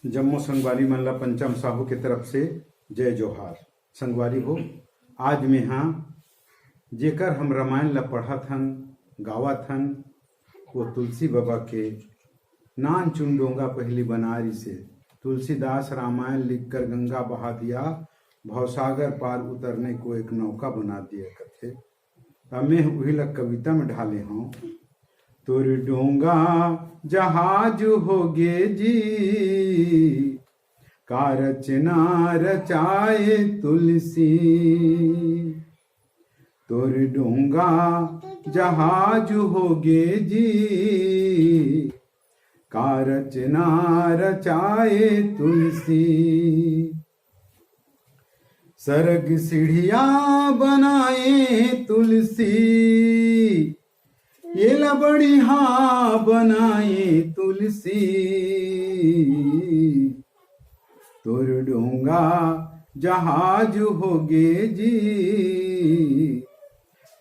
जम्मू संगवारी मन ला पंचम साहू के तरफ से जय जोहार। संगवारी हो, आज में हाँ जेकर हम रामायण ला पढ़त हन गावत हन वो तुलसी बाबा के नान चुन डोंगा पहली बनारी से तुलसीदास रामायण लिखकर गंगा बहा दिया, भवसागर पार उतरने को एक नौका बना दिया कथे। अब मैं वही लग कविता में ढाले हूँ। तुर डोंगा जहाज होगे जी, का रचना रचाए तुलसी। तुर डोंगा जहाज होगे जी, का रचना रचाए तुलसी। सरग सीढ़िया बनाए तुलसी, ये लबड़िया बनाए तुलसी। तुर डोंगा जहाज होगे जी,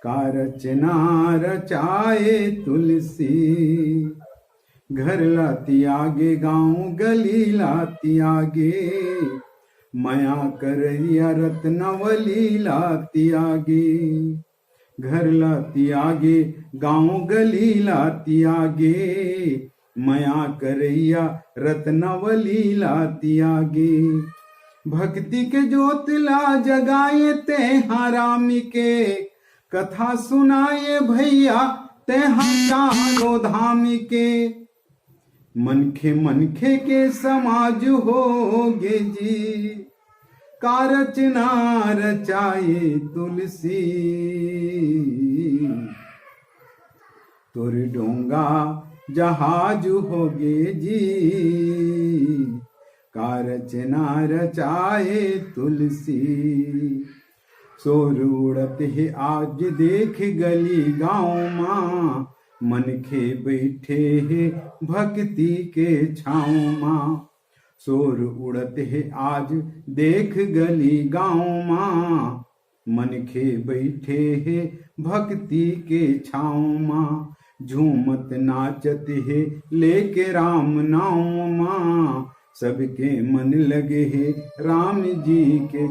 का रचना रचाए तुलसी। घर लाती आगे गाँव गली लाती आगे, माया करैया रत्नवली लाती आगे। घर लाती आगे गाँव गली लाती आगे, माया करैया रत्नवली लाती आगे। भक्ति के ज्योत ला जगाए ते राम के, कथा सुनाए भैया ते चारो धाम के। मनखे के समाज होगे जी, का रचना रचाए तुलसी। तुर डोंगा जहाज होगे जी, का रचना रचाए तुलसी। सोर उड़त है आज देख गली गाँव माँ, मनखे बैठे है भक्ति के छाँव माँ। सोर उड़त है आज देख गली गाँव माँ, मनखे बैठे है भक्ति के छाँव माँ। झूमत नाचत है लेके राम नाम माँ, सबके मन लगे है राम जी के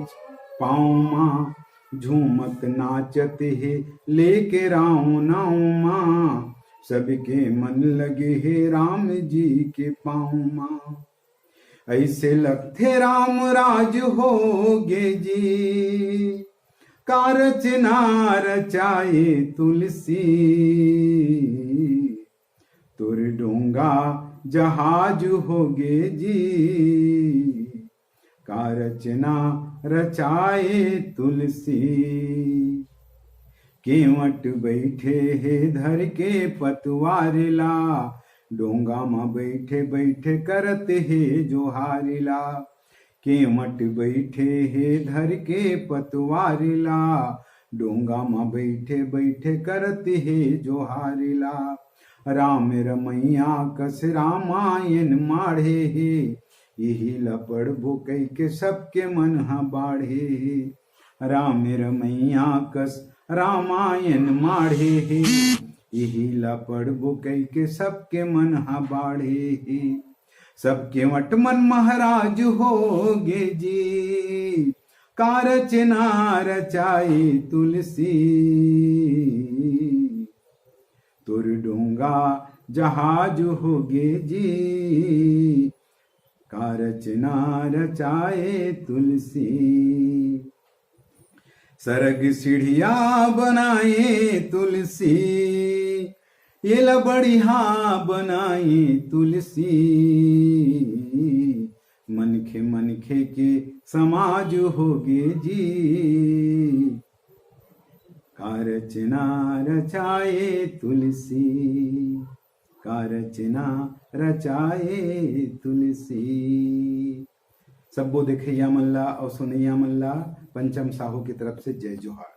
पाँव माँ। झूमत नाचत है लेके राम नाम माँ, सबके मन लगे है राम जी के पाँव माँ। ऐसे लगते राम राज होगे जी, का रचना रचाए तुलसी। तुर डोंगा जहाज होगे जी, का रचना रचाए तुलसी। केवट बैठे है धर के पतवारिला, डोंगा में बैठे बैठे करते है जोहारिला। केवट बैठे है धर के पतवारिला, डोंगा में बैठे बैठे करते है जोहारिला। राम रमैया कस रामायण माढ़े है, यही लपड़ बुकई के सबके मन हा बाढ़े है। राम रमैया कस रामायण माढ़े है, यही लपड़ बुकई के सबके मन हा बाढ़े है। सबके वट मन महाराज होगे जी, का रचना रचाए तुलसी। तुर डोंगा जहाज होगे जी, का रचना रचाए तुलसी। सरग सीढ़िया बनाए तुलसी, ये लबड़िया बनाए तुलसी। मनखे के समाज होगे जी, का रचना रचाए तुलसी। का रचना रचाए तुलसी। सबो देखैया मन ला और सुनैया मन ला पंचम साहू की तरफ से जय जोहार।